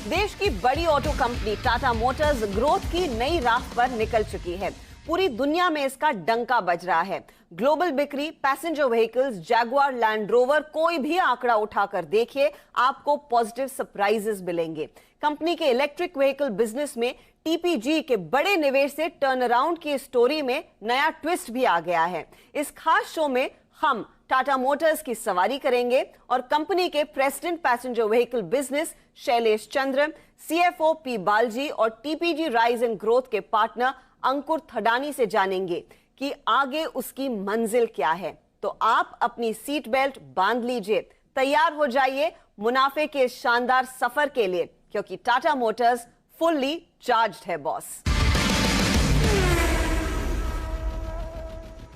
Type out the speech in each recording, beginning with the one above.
देश की बड़ी auto company Tata Motors growth की नई राह पर निकल चुकी है। पूरी दुनिया में इसका डंका बज रहा है। ग्लोबल बिक्री, passenger vehicles, Jaguar, land rover, कोई भी आंकड़ा उठाकर देखिए, आपको पॉजिटिव सरप्राइजेस मिलेंगे। कंपनी के इलेक्ट्रिक व्हीकल बिजनेस में टीपीजी के बड़े निवेश से टर्न अराउंड की स्टोरी में नया ट्विस्ट भी आ गया है। इस खास शो में हम टाटा मोटर्स की सवारी करेंगे और कंपनी के president passenger vehicle business Shailesh Chandra, CFO P Balaji और टीपीजी राइज एंड ग्रोथ के पार्टनर अंकुर थडानी से जानेंगे कि आगे उसकी मंजिल क्या है। तो आप अपनी सीट बेल्ट बांध लीजिए, तैयार हो जाइए मुनाफे के शानदार सफर के लिए, क्योंकि टाटा मोटर्स फुल्ली चार्ज्ड है बॉस।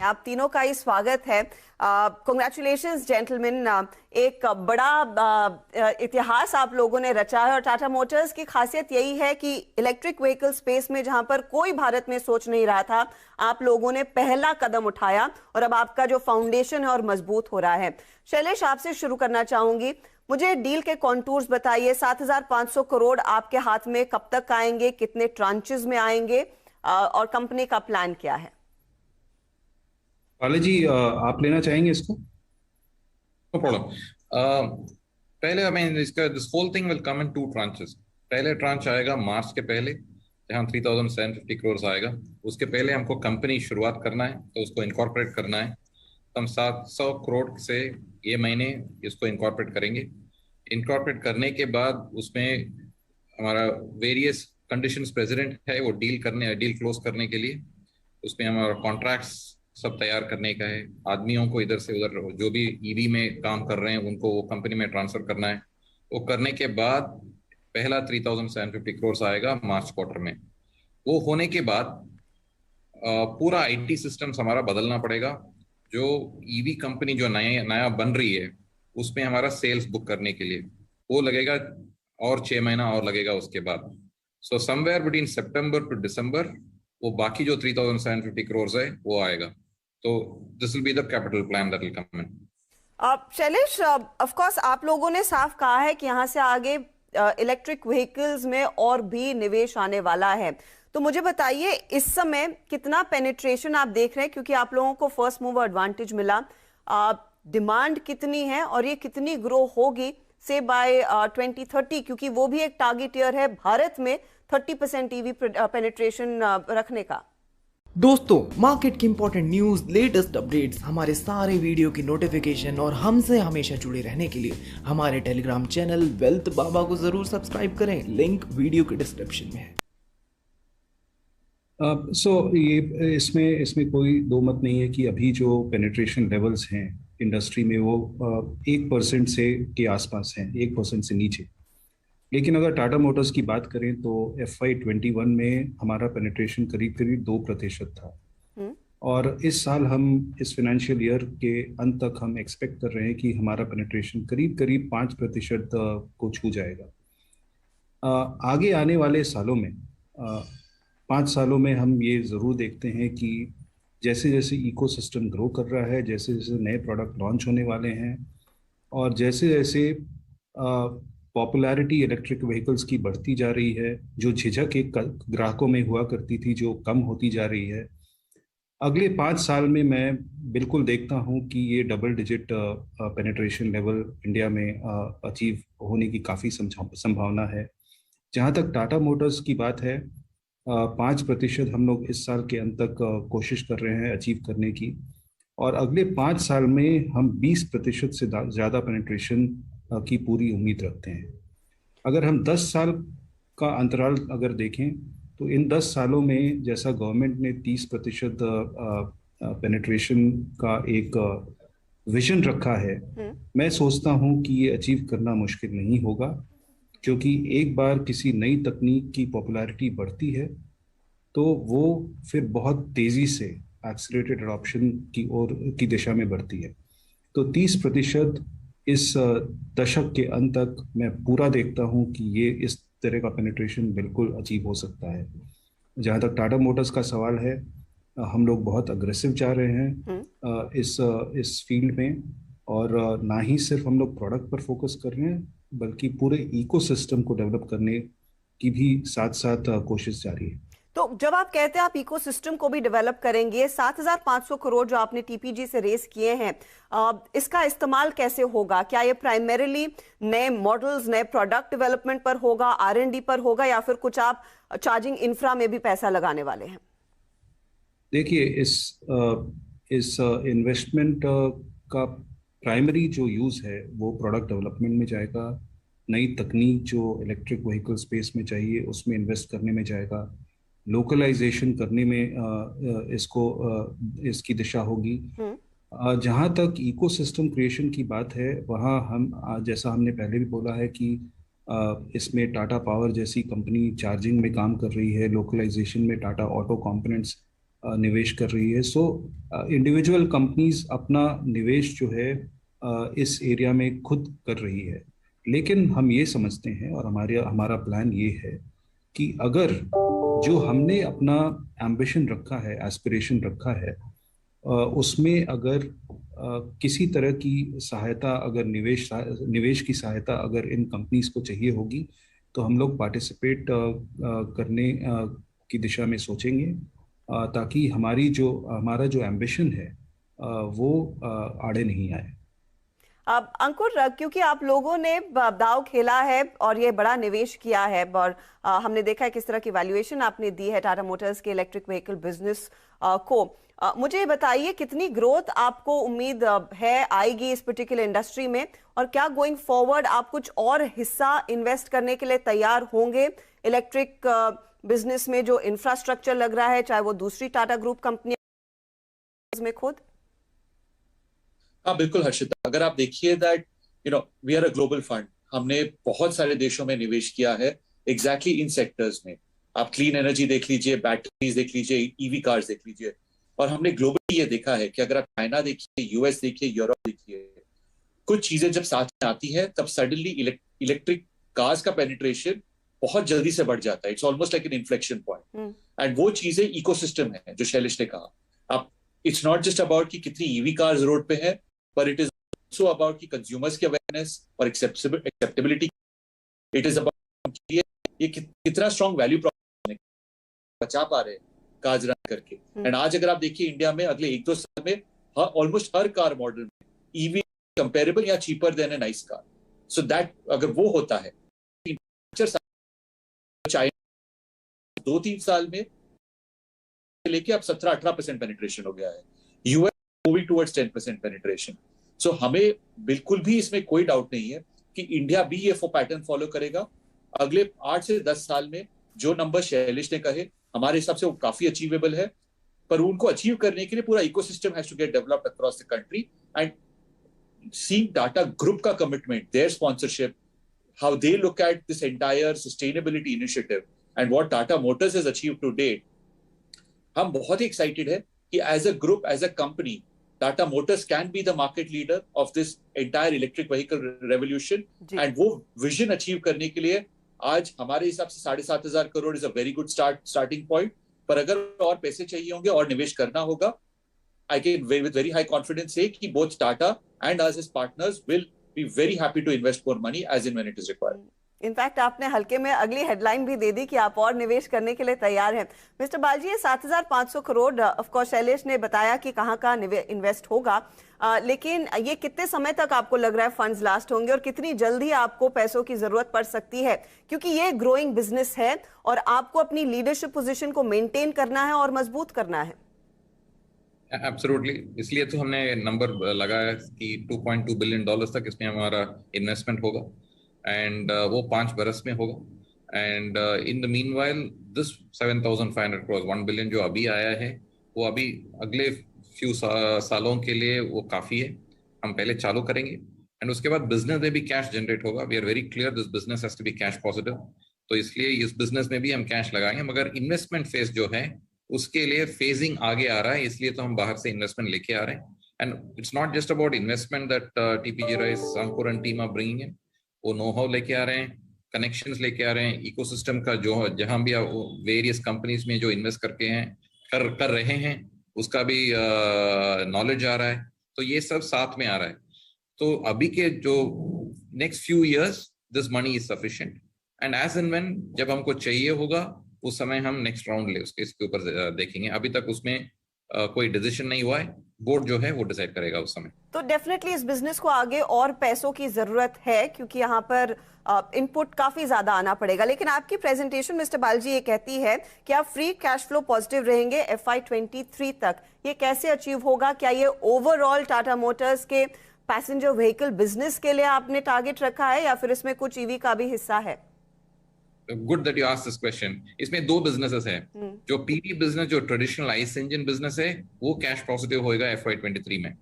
आप तीनों का ही स्वागत है। Congratulations gentleman. एक बड़ा इतिहास आप लोगों ने रचा है और टाटा मोटर्स की खासियत यही है कि इलेक्ट्रिक व्हीकल स्पेस में जहां पर कोई भारत में सोच नहीं रहा था, आप लोगों ने पहला कदम उठाया और अब आपका जो फाउंडेशन है और मजबूत हो रहा है। शैलेश, आपसे शुरू करना चाहूंगी। मुझे डील के कॉन्टूर्स बताइए। 7,500 करोड़ आपके हाथ में कब तक आएंगे, कितने ट्रांचेस में आएंगे और कंपनी का प्लान क्या है? पाले जी, आप लेना चाहेंगे इसको? No problem. पहले हमें इसका this whole thing will come in 2 tranches. पहले ट्रांच आएगा मार्च के पहले, जहां 3,750 करोड़ आएगा। उसके पहले हमको कंपनी शुरुआत करना है, तो उसको इनकॉर्पोरेट करना है। तो हम 700 करोड़ से ये महीने इसको इनकॉर्पोरेट करेंगे। इनकॉर्पोरेट करने के बाद उसमें हमारा वेरियस कंडीशंस प्रेसिडेंट है, वो डील क्लोज करने के लिए उसमें हमारा कॉन्ट्रैक्ट्स सब तैयार करने का है। आदमियों को इधर से उधर जो भी ईवी में काम कर रहे हैं उनको वो कंपनी में ट्रांसफर करना है। वो करने के बाद पहला 3,750 करोड़ आएगा मार्च क्वार्टर में। वो होने के बाद पूरा आईटी सिस्टम हमारा बदलना पड़ेगा। जो ईवी कंपनी जो नया बन रही है उसमें हमारा सेल्स बुक करने के लिए वो लगेगा, और 6 महीना और लगेगा उसके बाद। So somewhere between September to December वो बाकी जो 3,750 करोड़ है वो आएगा। तो this will be the capital plan that will come in. Shailesh, of course आप लोगों ने साफ कहा है कि यहाँ से आगे इलेक्ट्रिक व्हीकल्स में और भी निवेश आने वाला है। तो मुझे बताइए इस समय कितना पेनिट्रेशन आप देख रहे हैं, क्योंकि आप लोगों को फर्स्ट मूवर एडवांटेज मिला। डिमांड कितनी है और ये कितनी ग्रो होगी से बाय 2030, क्योंकि वो भी एक टारगेट ईयर है भारत में 30% ईवी पेनिट्रेशन रखने का। दोस्तों, मार्केट की इंपॉर्टेंट न्यूज, लेटेस्ट अपडेट्स, हमारे सारे वीडियो की नोटिफिकेशन और हमसे हमेशा जुड़े रहने के लिए हमारे टेलीग्राम चैनल वेल्थ बाबा को जरूर सब्सक्राइब करें। लिंक वीडियो के डिस्क्रिप्शन में है। ये इसमें कोई दो मत नहीं है कि अभी जो पेनिट्रेशन लेवल्स हैं इंडस्ट्री में वो 1% से के आसपास हैं, 1% से नीचे। लेकिन अगर टाटा मोटर्स की बात करें तो FY21 में हमारा पेनिट्रेशन करीब 2% था। और इस साल हम इस फाइनेंशियल ईयर के अंत तक हम एक्सपेक्ट कर रहे हैं कि हमारा पेनिट्रेशन करीब 5% को छू जाएगा। आगे आने वाले सालों में 5 सालों में हम ये ज़रूर देखते हैं कि जैसे जैसे इकोसिस्टम ग्रो कर रहा है, जैसे जैसे नए प्रोडक्ट लॉन्च होने वाले हैं और जैसे जैसे पॉपुलैरिटी इलेक्ट्रिक व्हीकल्स की बढ़ती जा रही है, जो झिझक एक ग्राहकों में हुआ करती थी जो कम होती जा रही है, अगले 5 साल में मैं बिल्कुल देखता हूं कि ये double digit penetration level India में अचीव होने की काफ़ी संभावना है। जहां तक टाटा मोटर्स की बात है, 5% हम लोग इस साल के अंत तक कोशिश कर रहे हैं अचीव करने की, और अगले 5 साल में हम 20% से ज़्यादा पेनिट्रेशन की पूरी उम्मीद रखते हैं। अगर हम 10 साल का अंतराल अगर देखें तो इन 10 सालों में जैसा गवर्नमेंट ने 30% पेनिट्रेशन का एक विजन रखा है, मैं सोचता हूं कि ये अचीव करना मुश्किल नहीं होगा, क्योंकि एक बार किसी नई तकनीक की पॉपुलैरिटी बढ़ती है तो वो फिर बहुत तेज़ी से एक्सीलरेटेड एडॉप्शन की दिशा में बढ़ती है। तो 30% इस दशक के अंत तक मैं पूरा देखता हूं कि ये इस तरह का पेनिट्रेशन बिल्कुल अचीव हो सकता है। जहां तक टाटा मोटर्स का सवाल है, हम लोग बहुत अग्रेसिव जा रहे हैं इस फील्ड में, और ना ही सिर्फ हम लोग प्रोडक्ट पर फोकस कर रहे हैं बल्कि पूरे इकोसिस्टम को डेवलप करने की भी साथ साथ कोशिश जारी है। तो जब आप कहते हैं आप इकोसिस्टम को भी डेवलप करेंगे, 7,500 करोड़ जो आपने टीपीजी से रेस किए हैं, इसका इस्तेमाल कैसे होगा? क्या ये प्राइमरीली नए मॉडल्स, नए प्रोडक्ट डेवलपमेंट पर होगा, R&D पर होगा, या फिर कुछ आप चार्जिंग इंफ्रा में भी पैसा लगाने वाले हैं? देखिए, इस इन्वेस्टमेंट का प्राइमरी जो यूज़ है वो प्रोडक्ट डेवलपमेंट में जाएगा। नई तकनीक जो इलेक्ट्रिक व्हीकल स्पेस में चाहिए उसमें इन्वेस्ट करने में जाएगा। लोकलाइजेशन करने में इसकी दिशा होगी। जहाँ तक इकोसिस्टम क्रिएशन की बात है, वहाँ हम जैसा हमने पहले भी बोला है कि इसमें टाटा पावर जैसी कंपनी चार्जिंग में काम कर रही है, लोकलाइजेशन में टाटा ऑटो कंपोनेंट्स निवेश कर रही है। सो इंडिविजुअल कंपनीज अपना निवेश जो है इस एरिया में खुद कर रही है। लेकिन हम ये समझते हैं और हमारा प्लान ये है कि अगर जो हमने अपना एम्बिशन रखा है, एस्पिरेशन रखा है, उसमें अगर किसी तरह की सहायता, अगर निवेश की सहायता अगर इन कंपनीज को चाहिए होगी, तो हम लोग पार्टिसिपेट करने की दिशा में सोचेंगे, ताकि हमारा जो एम्बिशन है वो आड़े नहीं आए। अब अंकुर, क्योंकि आप लोगों ने दाव खेला है और ये बड़ा निवेश किया है, और हमने देखा है किस तरह की वैल्यूएशन आपने दी है टाटा मोटर्स के इलेक्ट्रिक व्हीकल बिजनेस को, मुझे ये बताइए कितनी ग्रोथ आपको उम्मीद है आएगी इस पर्टिकुलर इंडस्ट्री में, और क्या गोइंग फॉरवर्ड आप कुछ और हिस्सा इन्वेस्ट करने के लिए तैयार होंगे इलेक्ट्रिक बिजनेस में, जो इंफ्रास्ट्रक्चर लग रहा है, चाहे वो दूसरी टाटा ग्रुप कंपनी में खुद? हाँ बिल्कुल हर्षिता, अगर आप देखिए that we are a global fund, हमने बहुत सारे देशों में निवेश किया है एग्जैक्टली इन सेक्टर्स में। आप क्लीन एनर्जी देख लीजिए, बैटरीज देख लीजिए, ईवी कार्स देख लीजिए, और हमने ग्लोबली ये देखा है कि अगर आप चाइना देखिए, यूएस देखिए, यूरोप देखिए, कुछ चीजें जब साथ में आती है तब सडनली इलेक्ट्रिक कार्स का पेनिट्रेशन बहुत जल्दी से बढ़ जाता है। It's almost like an inflection point, and वो चीजें इकोसिस्टम है जो शैलेश ने कहा। अब इट्स नॉट जस्ट अबाउट कि कितनी ईवी कार्स रोड पे है, but it is also about की consumers की awareness और acceptability। it is about ये कितना strong value proposition बचा पा रहे हैं कार्स रन करके। एंड आज अगर आप देखिए इंडिया में अगले 1-2 साल में ऑलमोस्ट हर कार मॉडल में ईवी कंपेरेबल या cheaper than a nice car. So that अगर वो होता है, चाइना 2-3 साल में लेके अब 17-18% पेनिट्रेशन हो गया है, यूएस मूविंग टुवर्ड्स 10% पेनिट्रेशन। सो हमें बिल्कुल भी इसमें कोई डाउट नहीं है कि इंडिया भी ये पैटर्न फॉलो करेगा। अगले 8 से 10 साल में जो नंबर शैलेश ने कहे, हमारे हिसाब से वो काफी अचीवेबल है, पर उनको अचीव करने के लिए पूरा ecosystem has to get developed across the country. And seeing Tata group का commitment, their sponsorship, how they look at this entire sustainability initiative and what Tata Motors has achieved to date, हम बहुत ही एक्साइटेड है कि as a group, as a company, Tata Motors can be the market leader of this entire electric vehicle revolution। and वो vision achieve करने के लिए आज हमारे हिसाब से 7,500 crore is a very good starting point। पर अगर और पैसे चाहिए होंगे और निवेश करना होगा, I can with very high confidence say कि both Tata and us as partners will be very happy to invest more money as and when it is required। In fact आपने हल्के में अगली हेडलाइन भी दे दी कि आप और निवेश करने के लिए तैयार हैं। मिस्टर बालजी, ये 7,500 करोड़ ऑफ कोर्स शैलेश ने बताया कि कहाँ इन्वेस्ट होगा, लेकिन ये कितने समय तक आपको लग रहा है फंड्स लास्ट होंगे, और कितनी जल्दी आपको पैसों की जरूरत पड़ सकती है, क्योंकि ये ग्रोइंग बिजनेस है और आपको अपनी लीडरशिप पोजीशन को मेंटेन करना है और मजबूत करना है। एब्सोल्युटली, इसलिए तो हमने नंबर लगाया कि $2.2 बिलियन तक इसमें हमारा इन्वेस्टमेंट होगा, एंड वो 5 बरस में होगा। And in the meanwhile this 7,500 crore, 1 billion जो अभी आया है, वो अभी अगले फ्यू सालों के लिए वो काफ़ी है। हम पहले चालू करेंगे एंड उसके बाद बिजनेस में भी कैश जनरेट होगा। We are very clear this business has to be cash positive, तो इसलिए इस बिजनेस में भी हम कैश लगाएंगे। मगर इन्वेस्टमेंट फेज जो है उसके लिए फेजिंग आगे आ रहा है, इसलिए तो हम बाहर से इन्वेस्टमेंट लेके आ रहे हैं। And it's not just about investment that TPG Rise, Ankur and team are bringing in. वो नो हाउ लेके आ रहे हैं, कनेक्शंस लेके आ रहे हैं, इकोसिस्टम का जो जहां भी वेरियस कंपनीज में जो इन्वेस्ट करके हैं कर रहे हैं उसका भी नॉलेज आ रहा है, तो ये सब साथ में आ रहा है। तो अभी के जो next few years this money is sufficient, and as and when जब हमको चाहिए होगा उस समय हम नेक्स्ट राउंड ले उसके इसके ऊपर देखेंगे। अभी तक उसमें कोई डिसीजन नहीं हुआ है, बोर्ड जो है वो डिसाइड करेगा उस समय। तो डेफिनेटली इस बिजनेस को आगे और पैसों की जरूरत है, क्योंकि यहाँ पर इनपुट काफी ज्यादा आना पड़ेगा। लेकिन आपकी प्रेजेंटेशन मिस्टर बालजी ये कहती है कि आप फ्री कैश फ्लो पॉजिटिव रहेंगे FY23 तक। ये कैसे अचीव होगा? क्या ये ओवरऑल टाटा मोटर्स के पैसेंजर व्हीकल बिजनेस के लिए आपने टारगेट रखा है, या फिर इसमें कुछ ईवी का भी हिस्सा है? Good that you asked this question. इसमें दो बिजनेसेस हैं। जो पीवी बिजनेस, जो ट्रेडिशनल आइस इंजन बिजनेस है, वो कैश पॉजिटिव होएगा FY23 में।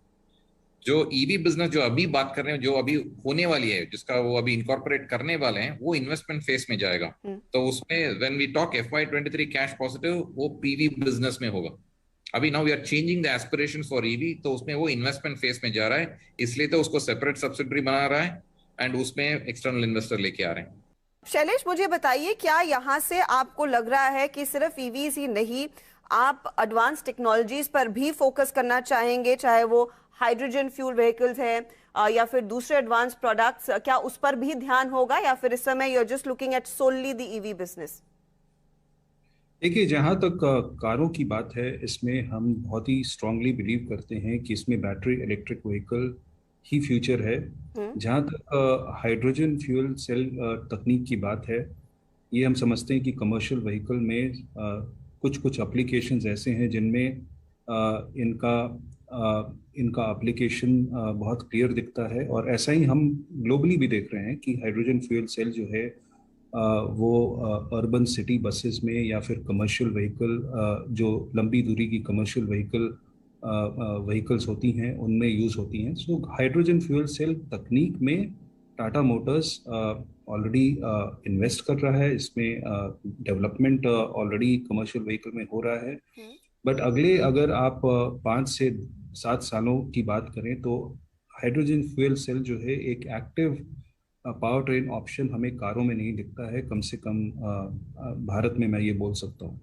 जो ईवी बिजनेस जो अभी बात कर रहे हैं, जो अभी होने वाली है, जिसका वो अभी इनकॉर्पोरेट करने वाले हैं, वो इन्वेस्टमेंट फेज में जाएगा। तो उसमें when we talk FY23 cash positive, वो पीवी बिजनेस में होगा। अभी now we are changing the aspirations for EV, तो उसमें वो इन्वेस्टमेंट फेज में जा रहा है, इसलिए तो उसको सेपरेट सब्सिडरी बना रहा है एंड उसमें एक्सटर्नल इन्वेस्टर लेके आ रहे हैं। शैलेश, मुझे बताइए, क्या यहाँ से आपको लग रहा है कि सिर्फ ईवीज ही नहीं, आप एडवांस टेक्नोलॉजीज पर भी फोकस करना चाहेंगे, चाहे वो हाइड्रोजन फ्यूल व्हीकल्स हैं या फिर दूसरे एडवांस प्रोडक्ट्स, क्या उस पर भी ध्यान होगा, या फिर इस समय you are just looking at solely the EV business? देखिए, जहाँ तक कारों की बात है, इसमें हम बहुत ही स्ट्रांगली बिलीव करते हैं कि इसमें बैटरी इलेक्ट्रिक व्हीकल ही फ्यूचर है। जहाँ तक हाइड्रोजन फ्यूल सेल तकनीक की बात है, ये हम समझते हैं कि कमर्शियल व्हीकल में कुछ कुछ एप्लीकेशंस ऐसे हैं जिनमें इनका एप्लीकेशन बहुत क्लियर दिखता है। और ऐसा ही हम ग्लोबली भी देख रहे हैं कि हाइड्रोजन फ्यूल सेल जो है वो अर्बन सिटी बसेस में या फिर कमर्शियल व्हीकल, जो लंबी दूरी की कमर्शियल व्हीकल्स होती हैं, उनमें यूज़ होती हैं। सो हाइड्रोजन फ्यूल सेल तकनीक में टाटा मोटर्स ऑलरेडी इन्वेस्ट कर रहा है। इसमें डेवलपमेंट ऑलरेडी कमर्शियल व्हीकल में हो रहा है। बट अगले अगर आप 5 से 7 सालों की बात करें, तो हाइड्रोजन फ्यूल सेल जो है एक एक्टिव पावर ट्रेन ऑप्शन हमें कारों में नहीं दिखता है, कम से कम भारत में, मैं ये बोल सकता हूँ।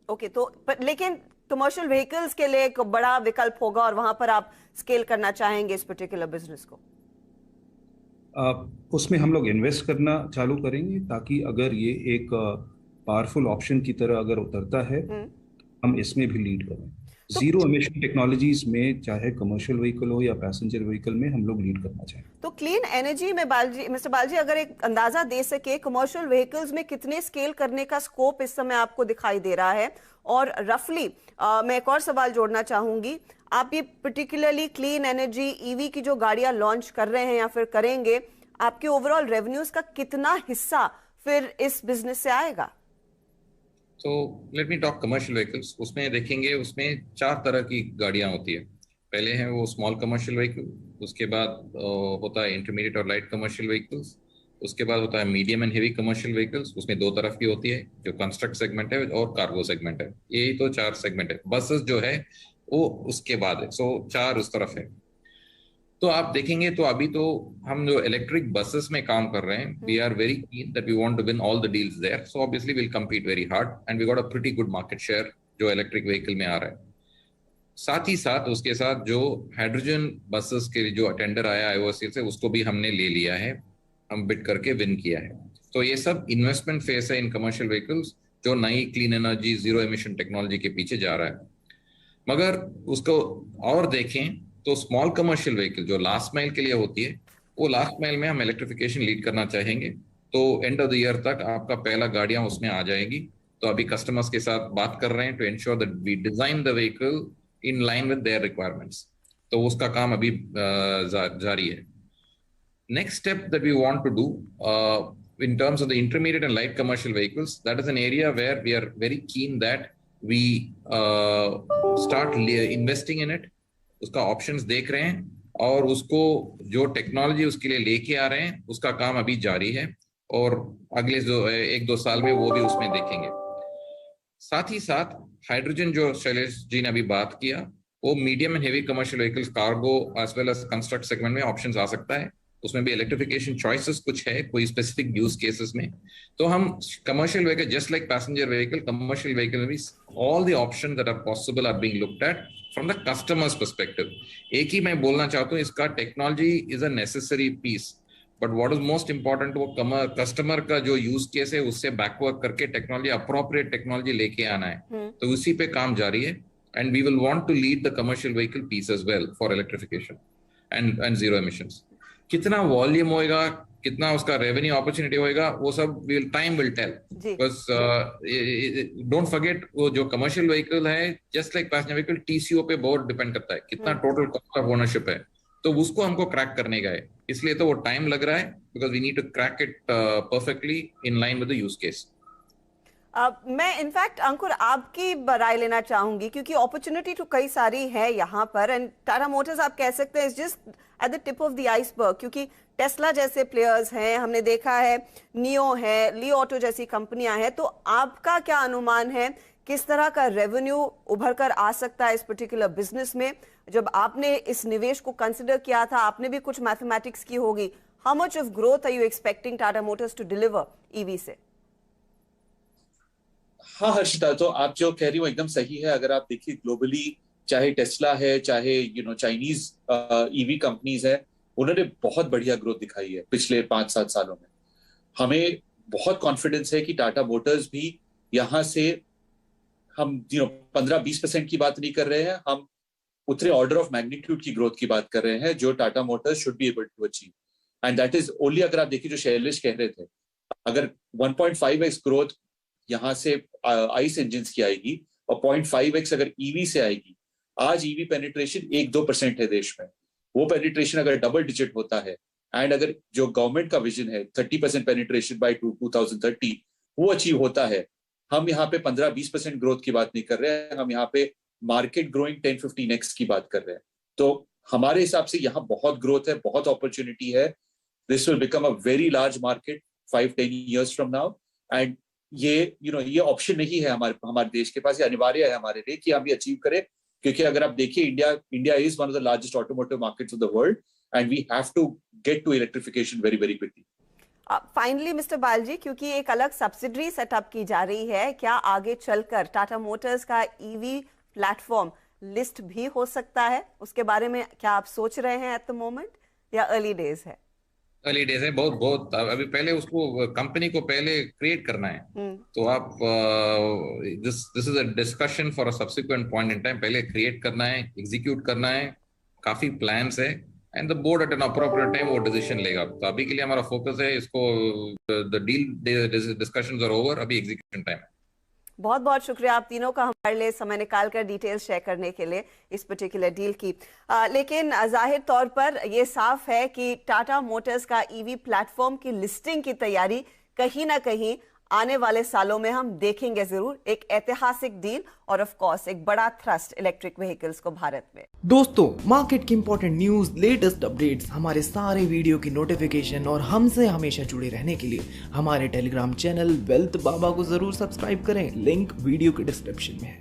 ओके, तो लेकिन कमर्शियल व्हीकल्स के लिए एक बड़ा विकल्प होगा और वहां पर आप स्केल करना चाहेंगे इस पर्टिकुलर बिजनेस को? उसमें हम लोग इन्वेस्ट करना चालू करेंगे, ताकि अगर ये एक पावरफुल ऑप्शन की तरह अगर उतरता है, हम इसमें भी लीड करें। जीरो एमिशन टेक्नोलॉजीज में, चाहे कमर्शियल व्हीकल हो या पैसेंजर व्हीकल में, हम लोग लीड करना चाहेंगे। तो क्लीन एनर्जी में मिस्टर बालजी, अगर एक अंदाजा दे सके, कमर्शियल व्हीकल्स में कितने स्केल करने का स्कोप इस समय आपको दिखाई दे रहा है? और रफली मैं एक और सवाल जोड़ना चाहूंगी, आप ये पर्टिकुलरली क्लीन एनर्जी ईवी की जो गाड़ियां लॉन्च कर रहे हैं या फिर करेंगे, आपके ओवरऑल रेवेन्यूज का कितना हिस्सा फिर इस बिजनेस से आएगा? तो let me talk commercial vehicles. उसमें देखेंगे, उसमें 4 तरह की गाड़ियां होती है। पहले है वो स्मॉल कमर्शियल व्हीकल, उसके बाद होता है इंटरमीडिएट और लाइट कमर्शियल व्हीकल्स, उसके बाद होता है medium and heavy commercial vehicles. उसमें 2 तरफ की होती है, जो कंस्ट्रक्ट सेगमेंट है और कार्गो सेगमेंट है। यही तो 4 सेगमेंट है। बसेस जो है वो उसके बाद है, सो 4 उस तरफ है। तो आप देखेंगे तो अभी तो हम जो इलेक्ट्रिक बसेस में काम कर रहे हैं, we are very keen that we want to win all the deals there, so obviously we will compete very hard and we got a pretty good market share जो इलेक्ट्रिक व्हीकल में आ रहा है। साथ ही साथ उसके साथ जो हाइड्रोजन बसेस के लिए जो टेंडर आया IOCL से, उसको भी हमने ले लिया है, हम बिड करके विन किया है। तो ये सब इन्वेस्टमेंट फेस है इन कमर्शियल व्हीकल्स, जो नई clean energy zero emission technology के पीछे जा रहा है। मगर उसको और देखें तो स्मॉल कमर्शियल व्हीकल जो लास्ट माइल के लिए होती है, वो लास्ट माइल में हम इलेक्ट्रिफिकेशन लीड करना चाहेंगे। तो एंड ऑफ द ईयर तक आपका पहला गाड़ियां उसमें आ जाएगी। तो अभी कस्टमर्स के साथ बात कर रहे हैं to ensure that we design the vehicle in line with their requirements. तो उसका काम अभी जारी है। Next step that we want to do in terms of the intermediate and light commercial vehicles, that is an area where we are very keen that we start investing in it. उसका options देख रहे हैं और उसको जो technology उसके लिए लेके आ रहे हैं, उसका काम अभी जारी है और अगले जो 1-2 साल में वो भी उसमें देखेंगे। साथ ही साथ हाइड्रोजन जो शैलेश जी ने अभी बात किया, वो medium and heavy commercial vehicles, cargo as well as construct segment में ऑप्शंस आ सकता है। उसमें भी इलेक्ट्रिफिकेशन चॉइसेस कुछ है कोई स्पेसिफिक यूज केसेस में। तो हम commercial vehicle just like passenger vehicle, commercial vehicle में भी all the option that are possible are being looked at from the customers perspective. एक ही मैं बोलना चाहता हूँ, इसका technology is a necessary piece but what is most important, वो कस्टमर का जो यूज केस है उससे बैकवर्क करके टेक्नोलॉजी, अप्रोप्रिएट टेक्नोलॉजी लेके आना है। तो उसी पे काम जारी है, and we will want to lead the commercial vehicle piece as well for electrification and zero emissions. कितना वॉल्यूम होएगा, कितना उसका रेवेन्यू अपॉर्चुनिटी होएगा, वो सब टाइम विल टेल। बस डोंट फॉरगेट, वो जो कमर्शियल व्हीकल है just like passenger vehicle, TCO पे बहुत डिपेंड करता है, कितना टोटल कॉस्ट ऑफ ओनरशिप है, तो उसको हमको क्रैक करने का है। इसलिए तो वो टाइम लग रहा है, because we need to crack it perfectly in line with the use case. मैं इनफैक्ट अंकुर आपकी राय लेना चाहूंगी, क्योंकि अपॉर्चुनिटी तो कई सारी है यहाँ पर, एंड टाटा मोटर्स आप कह सकते हैं just at the tip of the iceberg, क्योंकि टेस्ला जैसे प्लेयर्स हैं, हमने देखा है नियो है, ली ऑटो जैसी कंपनियां हैं। तो आपका क्या अनुमान है, किस तरह का रेवेन्यू उभर कर आ सकता है इस पर्टिकुलर बिजनेस में? जब आपने इस निवेश को कंसिडर किया था, आपने भी कुछ मैथमेटिक्स की होगी। How much of growth are you expecting Tata Motors to deliver EV से? हाँ हर्षिता, तो आप जो कह रही हो एकदम सही है। अगर आप देखिए ग्लोबली, चाहे टेस्ला है, चाहे चाइनीज ईवी कंपनीज है, उन्होंने बहुत बढ़िया ग्रोथ दिखाई है पिछले 5-7 सालों में। हमें बहुत कॉन्फिडेंस है कि टाटा मोटर्स भी यहाँ से, हम 15-20% की बात नहीं कर रहे हैं, हम उतने ऑर्डर ऑफ मैग्नीट्यूड की ग्रोथ की बात कर रहे हैं जो Tata Motors should be able to achieve, and that is only, अगर आप देखिए जो शैलेश कह रहे थे, अगर 1.5x ग्रोथ यहाँ से आइस इंजन की आएगी और 0.5x अगर ईवी से आएगी। आज ईवी पेनिट्रेशन 1-2% है देश में, वो पेनिट्रेशन अगर डबल डिजिट होता है, एंड अगर जो गवर्नमेंट का विजन है 30% पेनिट्रेशन बाय 2030 वो अचीव होता है, हम यहाँ पे 15-20% ग्रोथ की बात नहीं कर रहे हैं, हम यहाँ पे मार्केट ग्रोइंग 10-15x की बात कर रहे हैं। तो हमारे हिसाब से यहाँ बहुत ग्रोथ है, बहुत अपॉर्चुनिटी है। This will become a very large market 5-10 years from now, and ये ऑप्शन नहीं है हमारे देश के पास, ये अनिवार्य है हमारे लिए कि हम ये अचीव करें, क्योंकि अगर आप देखिए India is one of the largest automotive markets of the world, and we have to get to electrification very very quickly. Finally mister Balaji, क्योंकि एक अलग सब्सिडरी सेटअप की जा रही है, क्या आगे चलकर टाटा मोटर्स का ईवी प्लेटफॉर्म लिस्ट भी हो सकता है? उसके बारे में क्या आप सोच रहे हैं एट द मोमेंट, या अर्ली डेज है? अर्ली डेज है, बहुत अभी पहले उसको, कंपनी को पहले क्रिएट करना है। तो आप this is a discussion for a subsequent point in time. पहले क्रिएट करना है, एग्जीक्यूट करना है, काफी प्लान्स है, and the board at an appropriate time वो डिसीजन लेगा। तो अभी के लिए हमारा फोकस है इसको, the deal discussions are over, अभी एग्जीक्यूशन टाइम है। बहुत बहुत शुक्रिया आप तीनों का हमारे लिए समय निकालकर डिटेल्स शेयर करने के लिए इस पर्टिकुलर डील की। लेकिन जाहिर तौर पर यह साफ है कि टाटा मोटर्स का ईवी प्लेटफॉर्म की लिस्टिंग की तैयारी कहीं ना कहीं आने वाले सालों में हम देखेंगे जरूर। एक ऐतिहासिक डील और ऑफ कोर्स एक बड़ा थ्रस्ट इलेक्ट्रिक व्हीकल्स को भारत में। दोस्तों, मार्केट की इंपॉर्टेंट न्यूज, लेटेस्ट अपडेट्स, हमारे सारे वीडियो की नोटिफिकेशन और हमसे हमेशा जुड़े रहने के लिए हमारे टेलीग्राम चैनल वेल्थ बाबा को जरूर सब्सक्राइब करें। लिंक वीडियो के डिस्क्रिप्शन में है।